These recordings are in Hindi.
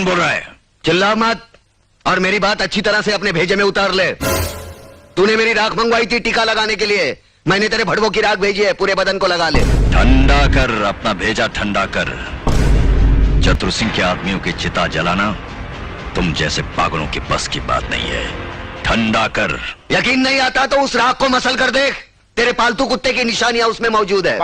कौन बोल रहा है? चिल्ला मत और मेरी बात अच्छी तरह से अपने भेजे में उतार ले। तूने मेरी राख मंगवाई थी टीका लगाने के लिए, मैंने तेरे भड़वों की राख भेजी है, पूरे बदन को लगा ले। ठंडा कर, अपना भेजा ठंडा कर। चतुर सिंह के आदमियों की चिता जलाना तुम जैसे पागलों की बस की बात नहीं है। ठंडा कर। यकीन नहीं आता तो उस राख को मसल कर देख, तेरे पालतू कुत्ते की निशानियां उसमें मौजूद है।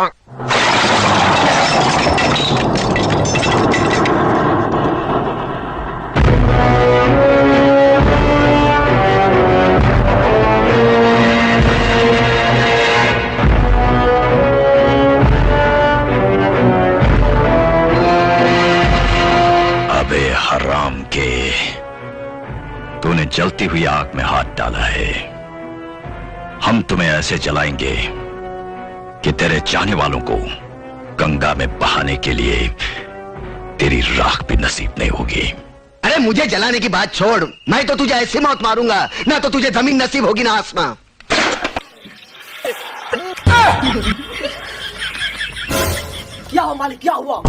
अबे हराम के, तूने जलती हुई आग में हाथ डाला है। हम तुम्हें ऐसे जलाएंगे कि तेरे चाहने वालों को गंगा में बहाने के लिए तेरी राख भी नसीब नहीं होगी। अरे मुझे जलाने की बात छोड़, मैं तो तुझे ऐसी मौत मारूंगा, ना तो तुझे जमीन नसीब होगी ना आसमां। क्या हुआ मालिक, क्या हुआ?